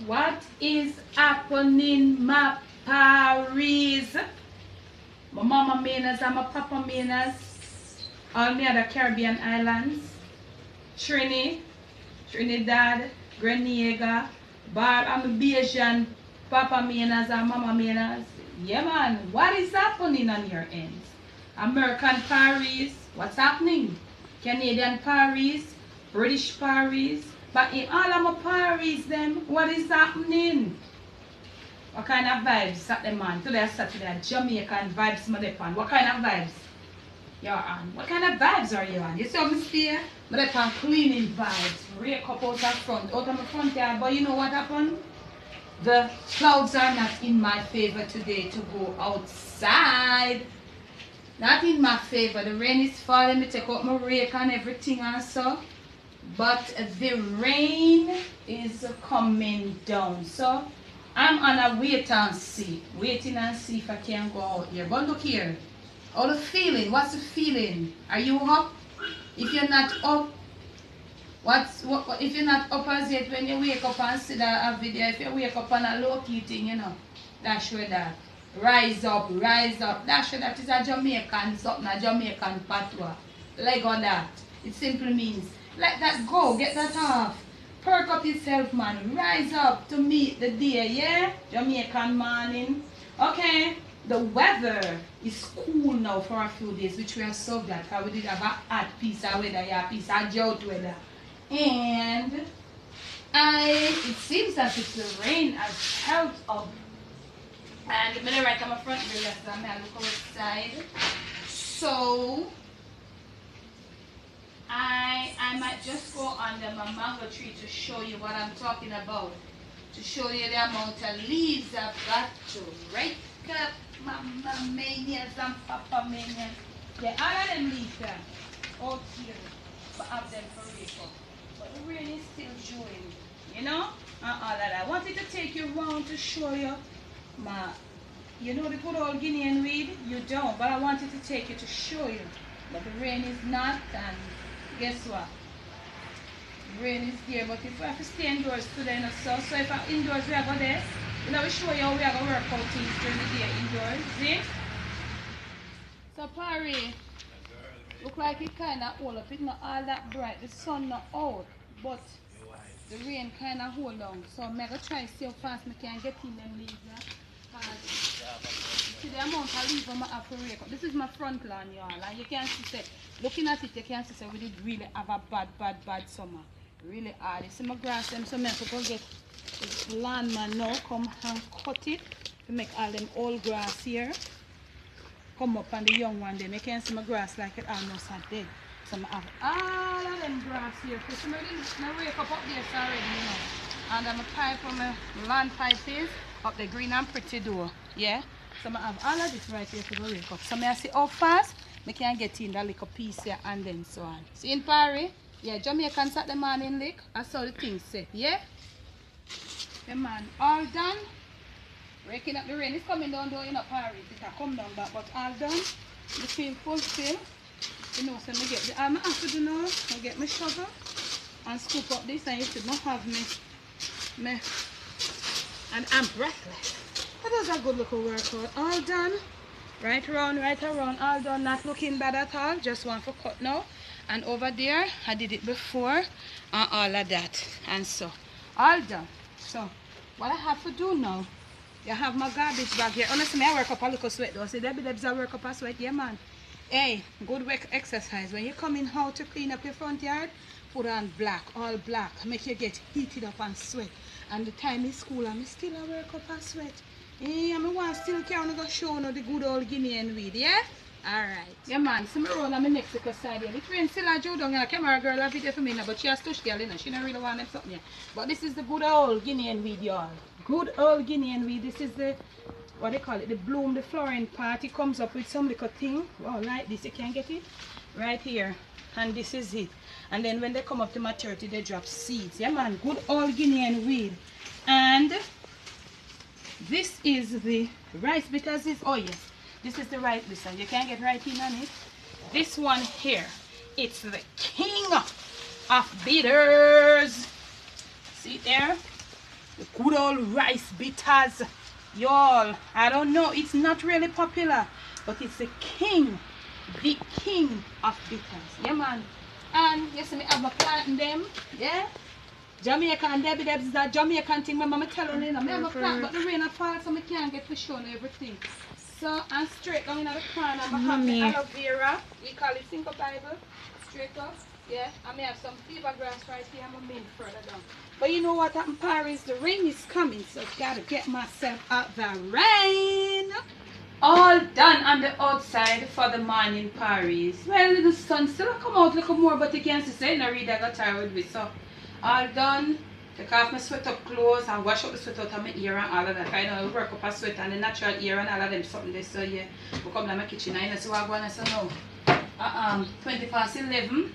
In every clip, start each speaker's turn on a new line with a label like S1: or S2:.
S1: What is happening, my Paris? My mama Maynards and my papa Maynards. All the other Caribbean islands. Trinidad, Grenada, Bar and Bayesian, Papa Maynards and Mama Maynards. Yeah man, what is happening on your ends? American Paris, what's happening? Canadian Paris, British Paris, but in all of my Paris them, what is happening? What kind of vibes at the man? Today is Saturday, Jamaican vibes on. What kind of vibes you're on? What kind of vibes are you on? You see how me stay? I'm cleaning vibes. Rake up out of my front yard. But you know what happened? The clouds are not in my favor today to go outside. Not in my favor. The rain is falling. Me take out my rake and everything and so. But the rain is coming down. So I'm on a wait and see. Waiting and see if I can go out here. But look here. All the feeling. What's the feeling? Are you up? If you're not up, if you're not up as yet when you wake up and see that video, if you wake up on a low key thing, you know, that's where that. Rise up, rise up. That's where that is a Jamaican something, a Jamaican patois. Like all that. It simply means let that go, get that off. Perk up yourself, man. Rise up to meet the day, yeah? Jamaican morning. Okay. The weather is cool now for a few days, which we are so glad because we did have a hot piece of weather, yeah, piece of drought weather. And it seems as if the rain has held up. And I'm going to write on my front door, so I'm going to look outside. So I might just go under my mango tree to show you what I'm talking about. To show you the amount of leaves I've got to rake up. Mama Maynards and Papa Maynards. Yeah, all of them leaves there. Out here. But have them for rake up. But the rain is still showing. You know? And all of that. I wanted to take you around to show you you know the good old Guinean weed? You don't. But I wanted to take you to show you. But the rain is not, and guess what? The rain is there, but if we have to stay indoors today, you know, so if I'm indoors, we are going there. You know, we show you how we are going to work out things during the day indoors. See? So, Pari, look like it kind of hold up. It's not all that bright. The sun not out, but the rain kind of hold on. So, I'm going to try to see how fast I can get in them leaves. See the amount of leaves I have to rake up. This is my front lawn, y'all. And you can see, looking at it, you can see we did really have a bad summer. Really hard. You see my grass, them, so I have to go get this landman now, come and cut it to make all them old grass here come up and the young one then. You can see my grass like it almost dead. So I have all of them grass here. So I rake up there already, you know. And I'm a pipe from my land pipe is up the green and pretty door. Yeah? So I have all of this right here to go rake up. So I see how fast I can get in that little piece here and then so on. See in Paris? Yeah, Jamaican Saturday morning lick. That's how the things say. Yeah? Yeah man, all done. Raking up the rain. It's coming down though in a Paris. It will come down back, but all done. The field fulfill. You know, so I get the I have to do now. I get my shovel and scoop up this, and you should not have me and I'm breathless. That was a good little workout. All done. Right around, all done. Not looking bad at all. Just one for cut now. And over there, I did it before. And all of that. And so, all done. So, what I have to do now, you have my garbage bag here. Honestly, I work up a little sweat though. See, Debbie I work up a sweat. Yeah, man. Hey, good work exercise. When you come in how to clean up your front yard, put on black, all black. Make you get heated up and sweat. And the time is school, and I still work up and sweat. Yeah, I want still carry go show you the good old Guinean weed, yeah? Alright. Yeah man, see me roll on my Mexico side here. The train still a Joe down here. Camera girl have video for me now, but she has touch girl, you know. She don't really want them something here. But this is the good old Guinean weed, y'all. Good old Guinean weed. This is the, what they call it, the bloom, the flowering part. It comes up with some little thing. Wow, like this, you can get it? Right here. And this is it. And then when they come up to maturity, they drop seeds. Yeah man, good old Guinean weed. And this is the rice bitters. Oh yes. This is the right listen. You can get right in on it. This one here, it's the king of bitters. See there? The good old rice bitters. Y'all, I don't know, it's not really popular, but it's the king of bitters. Yeah, man. And you see me have my planting them. Yeah. Jamaican Debbie Debs is that Jamaican thing. My mama telling you, I have a plant, but the rain falls, so I can't get to show everything. So I'm straight down in the corner. I have the aloe vera. We call it Cinco Bible. Straight up. Yeah. I may have some fever grass right here. I'm going to further down. But you know what happened, Paris? The rain is coming, so I've got to get myself out the rain. All done on the outside for the morning, Paris. Well, the sun still come out a little more, but you can't see, so I read I got tired with. So, all done. Take off my sweater clothes and wash up the sweat out of my ear and all of that. I know I work up a sweat and the natural ear and all of them something there. So, yeah, we come to my kitchen. I know so I go and say no. 20 past 11.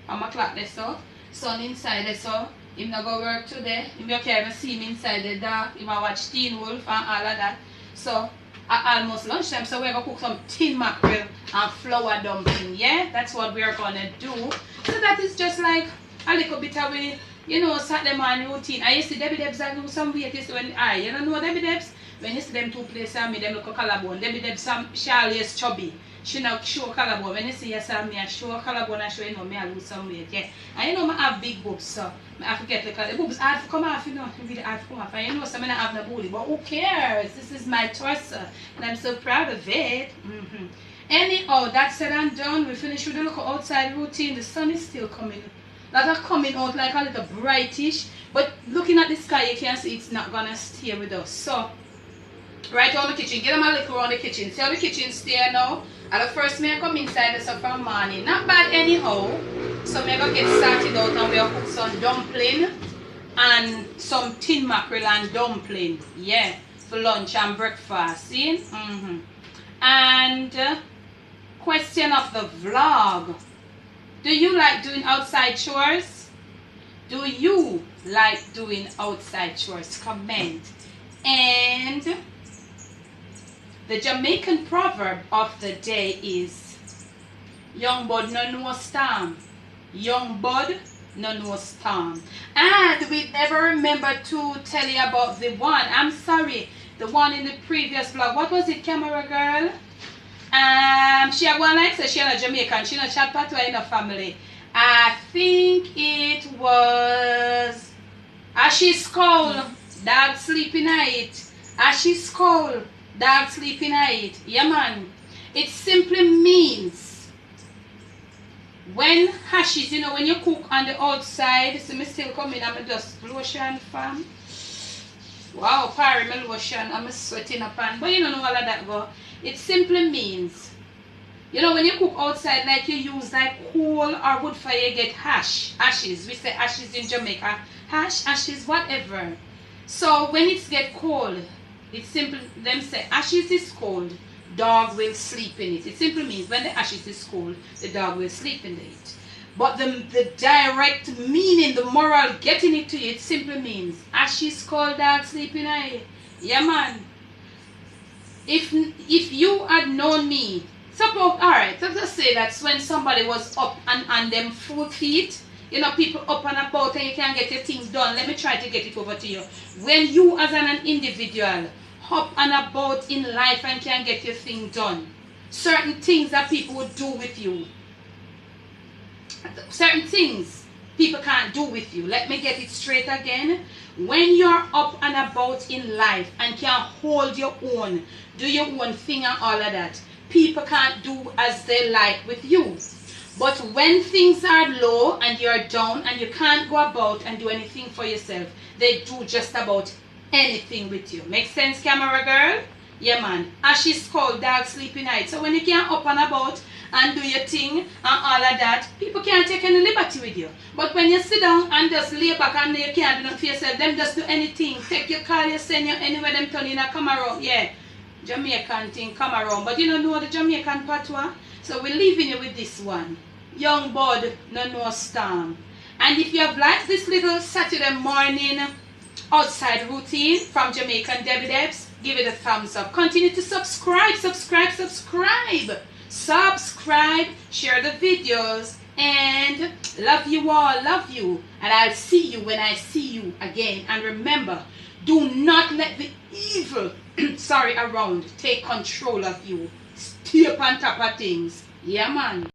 S1: I'm a clock there, so. Sun inside there, so. Him not go work today. Him you can't even see me inside the dark. Him a watch Teen Wolf and all of that. So, at almost lunchtime, so we're going to cook some tin mackerel and flour dumpling. Yeah, that's what we're going to do. So that is just like a little bit of a, you know, Saturday morning routine. I used to Debbie Debs and do some weight. When you don't know Debbie Debs? When you see them two places and me, them look a collarbone. Debbie Debs, some Charlie is chubby. She not show collarbone. When you see yourself, me I show collarbone and show you know me I lose some weight. Yeah. And you know I have big boobs, so I forget like the boobs hard to come off, you know. Really hard to come off. And you know so I don't have no booty. But who cares? This is my torso. And I'm so proud of it. Anyhow, that said and done. We finished with the look outside routine. The sun is still coming. That are coming out like a little brightish. But looking at the sky, you can see it's not gonna stay with us. So right on the kitchen, get them a little around the kitchen. See how the kitchen stay now? And the first me I come inside this up from morning. Not bad anyhow. So I'm gonna get started out and we'll cook some dumpling and some tin mackerel and dumpling. Yeah. For lunch and breakfast. See? And question of the vlog. Do you like doing outside chores? Do you like doing outside chores? Comment. And the Jamaican proverb of the day is young bud no know staum. Young bud no know staum. And we never remember to tell you about the one. I'm sorry, the one in the previous vlog. What was it, camera girl? She had one like say she had a Jamaican. She not chat part in her family. I think it was Ashes Cole, dog sleeping night. Ashes Cole, dog sleeping night. Yeah man. It simply means when hashes, you know, when you cook on the outside, so me still coming, I'm just lotion fam. Wow, parry my lotion, I'm sweating up and but you don't know all of that go. It simply means, you know, when you cook outside, like you use like coal or wood fire, you get ashes. We say ashes in Jamaica. Ashes, whatever. So when it get cold, it simply, them say ashes is cold, dog will sleep in it. It simply means when the ashes is cold, the dog will sleep in it. But the direct meaning, the moral getting it to you, it simply means ashes cold, dog sleep in it. Yeah man. If you had known me, suppose, alright, so just say that when somebody was up and on them 4 feet, you know, people up and about and you can't get your things done. Let me try to get it over to you. When you as an individual up and about in life and can't get your thing done, certain things that people would do with you, certain things people can't do with you. Let me get it straight again. When you're up and about in life and can't hold your own, do your own thing and all of that, people can't do as they like with you. But when things are low and you're down and you can't go about and do anything for yourself, they do just about anything with you. Make sense, camera girl? Yeah man. Ashes cold, dog sleepy night. So when you can't up and about and do your thing and all of that, people can't take any liberty with you. But when you sit down and just lay back and you can't do nothing for yourself, them just do anything. Take your call, you send you anywhere, them turn in a come around. Yeah, Jamaican thing, come around. But you don't know the Jamaican patois? So we're leaving you with this one. Young bud, no staum. And if you have liked this little Saturday morning outside routine from Jamaican Debbie Debs, give it a thumbs up. Continue to subscribe. Subscribe. Share the videos. And love you all, love you. And I'll see you when I see you again. And remember, do not let the evil, around take control of you. Stay up on top of things. Yeah, man.